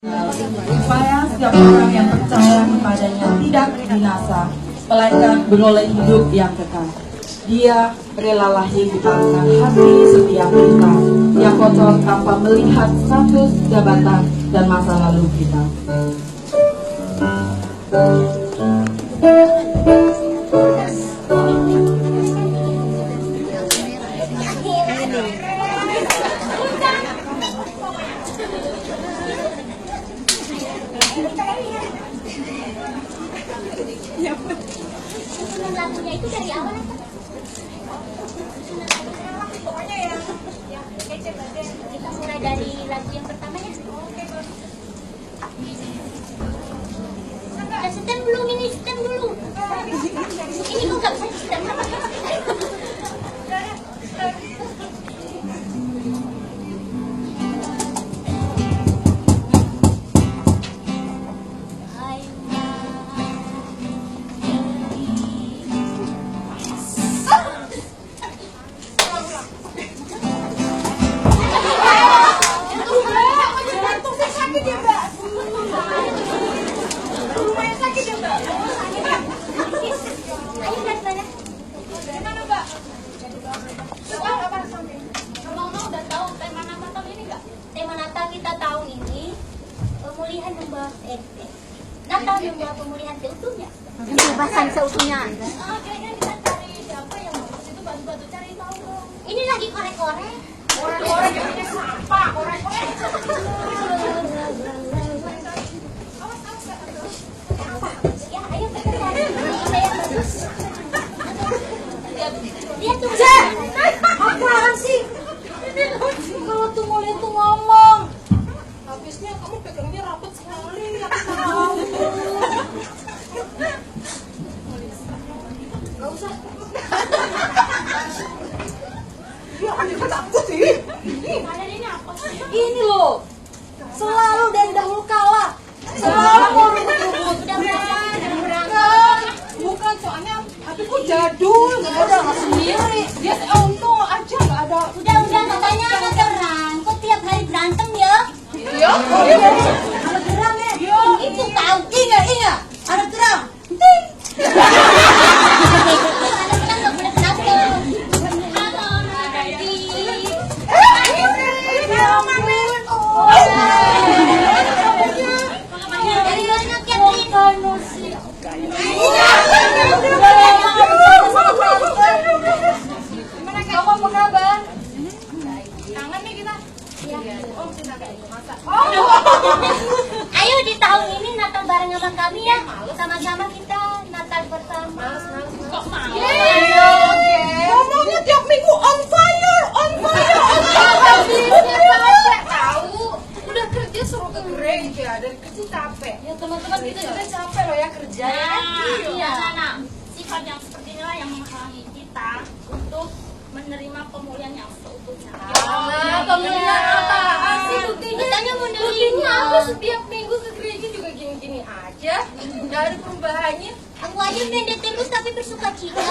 supaya setiap orang yang percaya kepadanya tidak binasa, melainkan beroleh hidup yang kekal. Dia rela lahir di tengah hati setiap kita yang kotor tanpa melihat status, jabatan, dan masa lalu kita. Lagunya itu dari awal pokoknya ya kita mulai dari lagu yang pertama ya. Setem belum ini, setem dulu. Ini kok nggak bisa setem. Natal membawa pemulihan seutuhnya. Pembebasan seutuhnya. Kayaknya kita cari siapa yang bagus itu, bantu-bantu cari tahu dong. Ini lagi korek-korek. Korek-korek jadinya sampah, korek-korek. Ya, ayo kita cari. Ini yang bagus. Dia tuh. Apaan sih? Kalau tuh mulai tuh ngomong. Habisnya kamu pegangnya rapat sekali. Gak usah. Ya, aneh aku sih. Ini loh, selalu dari dahulu kala, selalu mau rebut-rebut. Bukan, bukan soalnya hatiku jadul, nggak ada nggak sendiri. Dia untung aja nggak ada. Udah katanya ada terang. Kok tiap hari berantem ya? Iya, ada terang ya. Itu tahu. Ingat, ada terang. Ting. Ayo di tahun ini Natal bareng sama kami ya. Sama-sama kita Natal bersama. Kok mau? Ngomongnya tiap minggu on fire. Tahu, udah kerja suruh ke gereja, dari kerja capek. Ya teman-teman kita juga capek loh ya kerja. Nah, sifat yang seperti inilah yang menghalangi kita untuk menerima pemulihan yang seutuhnya. Pemulihan apaan sih buktinya? Katanya mau Buktinya nerima. aku setiap minggu ke gereja juga gini-gini aja, nggak ada perubahannya. Aku aja pendek terus tapi bersuka cita.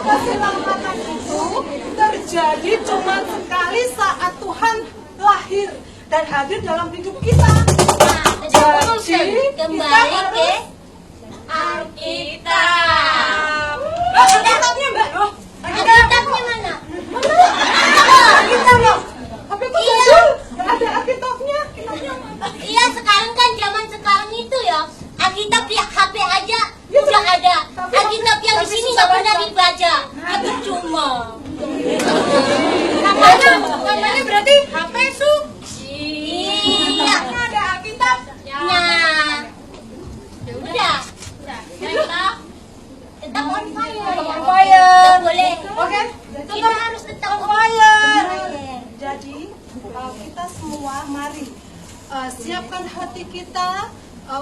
Keselamatan itu terjadi cuma sekali saat Tuhan lahir dan hadir dalam hidup kita. Jadi Kembali ke Alkitab. Alkitabnya Mbak. Alkitabnya mana? Alkitab loh. Tapi kok jadul? Nggak ada Alkitabnya. Iya, sekarang kan zaman sekarang itu ya, Alkitab di HP aja udah ada. Alkitab yang di sini nggak pernah dibaca. Itu cuma. Namanya berarti HP su. Iya. Ada Alkitab. Nah, udah. Tetap on fire. On fire. Nggak boleh. Oke. Kita harus tetap On fire. fire. Jadi kita semua mari siapkan hati kita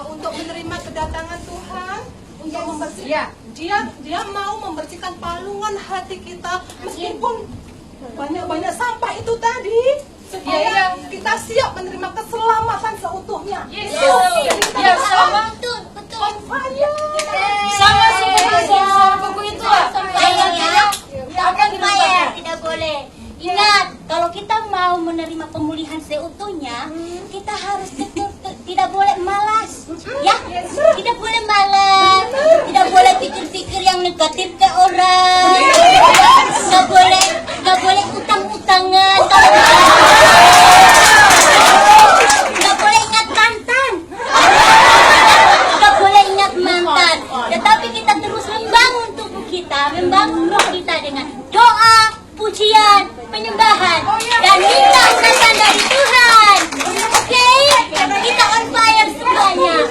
untuk menerima kedatangan Tuhan, untuk membersihkan. Dia mau membersihkan palungan hati kita meskipun banyak sampah itu tadi, supaya kita siap menerima keselamatan seutuhnya. Yes, sama tidak boleh malas, tidak boleh pikir-pikir yang negatif ke orang, nggak boleh utang-utangan, nggak boleh ingat mantan, nggak boleh ingat mantan. Tetapi kita terus membangun tubuh kita dengan doa, pujian, penyembahan, dan minta urasan dari Tuhan. Oke? Kita on fire semuanya.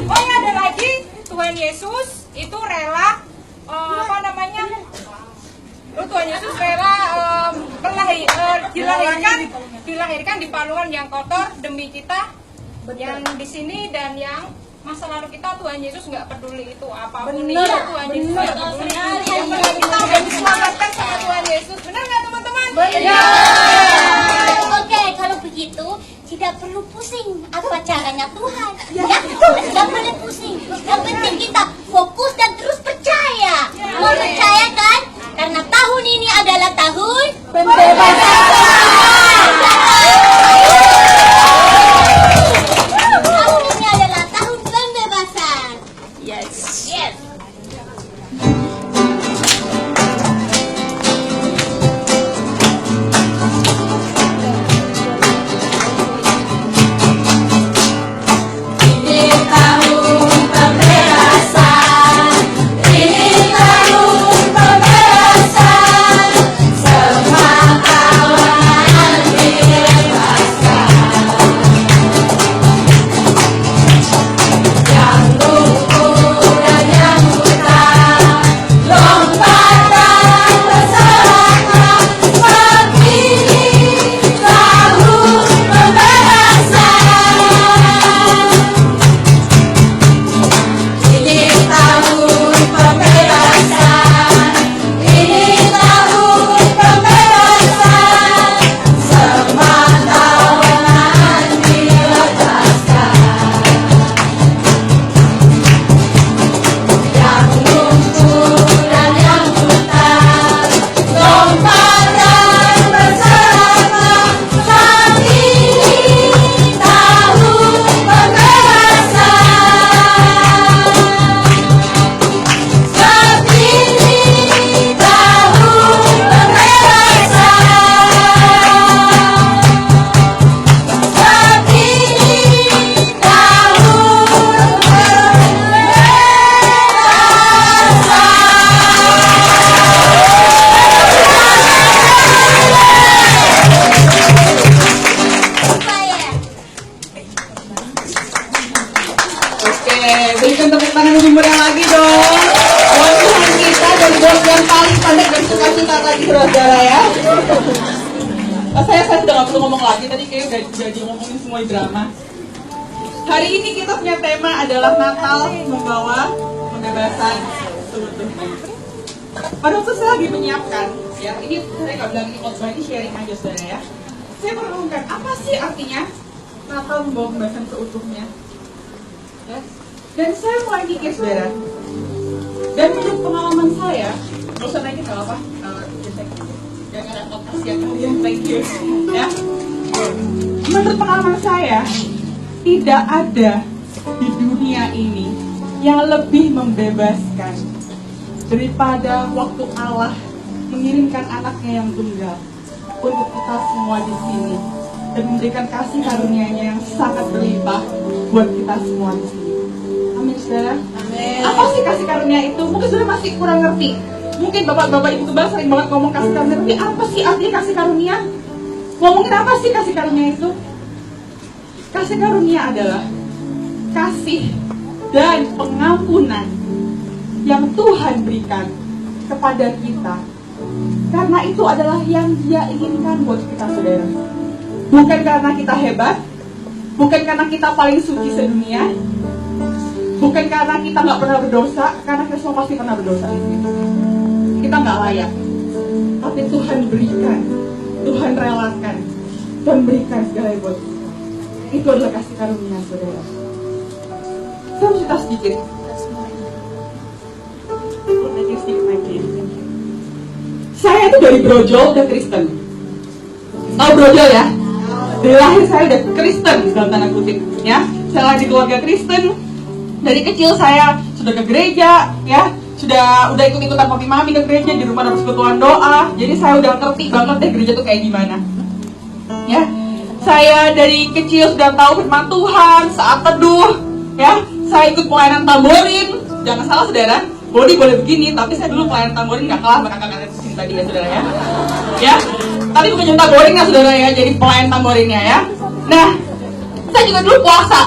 Oh ya, ada lagi, Tuhan Yesus itu rela Tuhan Yesus rela dilahirkan di palungan yang kotor demi kita yang di sini dan yang masa lalu kita. Tuhan Yesus nggak peduli itu apapun itu, Tuhan Yesus nggak peduli. Yang penting kita udah diselamatkan sama Tuhan Yesus. Benar nggak teman-teman? Oke, kalau begitu tidak perlu pusing apa caranya Tuhan. Ya, tidak boleh pusing. Yang penting kita fokus dan terus percaya. Mau percaya kan? Karena tahun ini adalah tahun pembebasan. Tahun ini adalah tahun pembebasan. Yes. Berikan tepuk tangan lebih meriah lagi dong buat Tuhan kita dari bos yang paling pandai dan suka cita lagi saudara ya. Saya sudah nggak perlu ngomong lagi, tadi kayak udah ngomongin semua drama. Hari ini kita punya tema adalah Natal membawa pembebasan seutuhnya. Pada waktu saya lagi menyiapkan, ya ini saya nggak bilang ini khotbah, ini sharing aja saudara ya. Saya merenungkan apa sih artinya Natal membawa pembebasan seutuhnya. Ya. Dan saya mulai mikir saudara, dan menurut pengalaman saya, nggak usah naikin nggak apa, jangan repot kasihan kalian, thank you. Ya, menurut pengalaman saya, tidak ada di dunia ini yang lebih membebaskan daripada waktu Allah mengirimkan anaknya yang tunggal untuk kita semua di sini dan memberikan kasih karunia-Nya yang sangat berlimpah buat kita semua di sini. Amin, saudara. Amin. Apa sih kasih karunia itu? Mungkin saudara masih kurang ngerti. Mungkin bapak-bapak ibu tebal sering banget ngomong kasih karunia, tapi apa sih artinya kasih karunia? Ngomongin apa sih kasih karunia itu? Kasih karunia adalah kasih dan pengampunan yang Tuhan berikan kepada kita. Karena itu adalah yang Dia inginkan buat kita, saudara. Bukan karena kita hebat, bukan karena kita paling suci sedunia, bukan karena kita nggak pernah berdosa, karena kita semua pasti pernah berdosa. Kita nggak layak, tapi Tuhan berikan, Tuhan relakan, Tuhan berikan segala buat kita. Itu adalah kasih karunia, saudara. Saya mau cerita sedikit. Saya itu dari brojol dan Kristen. Tahu brojol ya? Dari lahir saya udah Kristen dalam tanda kutip, ya. Saya lahir di keluarga Kristen. Dari kecil saya sudah ke gereja, ya. Udah ikut-ikutan papi mami ke gereja, di rumah ada persekutuan doa. Jadi saya udah ngerti banget deh gereja tuh kayak gimana. Ya. Saya dari kecil sudah tahu firman Tuhan, saat teduh, ya. Saya ikut pelayanan tamborin. Jangan salah saudara, Bodi boleh begini, tapi saya dulu pelayanan tamborin gak kalah sama kakak-kakak di sini tadi ya saudara ya. Ya, tapi bukan cuma tamborin ya saudara ya, jadi pelayan tamborinnya ya. Nah, saya juga dulu puasa.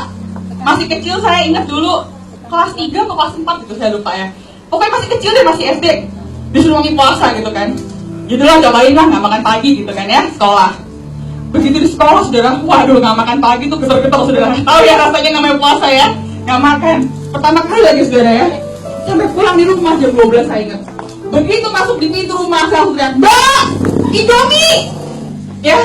Masih kecil saya ingat dulu kelas 3 atau kelas 4 gitu saya lupa ya. Pokoknya masih kecil deh, masih SD. Disuruh ngomongin puasa gitu kan. Gitu lah, cobain lah gak makan pagi gitu kan ya, sekolah. Begitu di sekolah saudara, waduh gak makan pagi tuh getar-getar saudara. Tahu ya rasanya namanya puasa ya, gak makan. Pertama kali lagi saudara ya, sampai pulang di rumah jam 12 saya ingat. Begitu masuk di pintu rumah saya langsung teriak, "Mbak, Indomie!" Ya,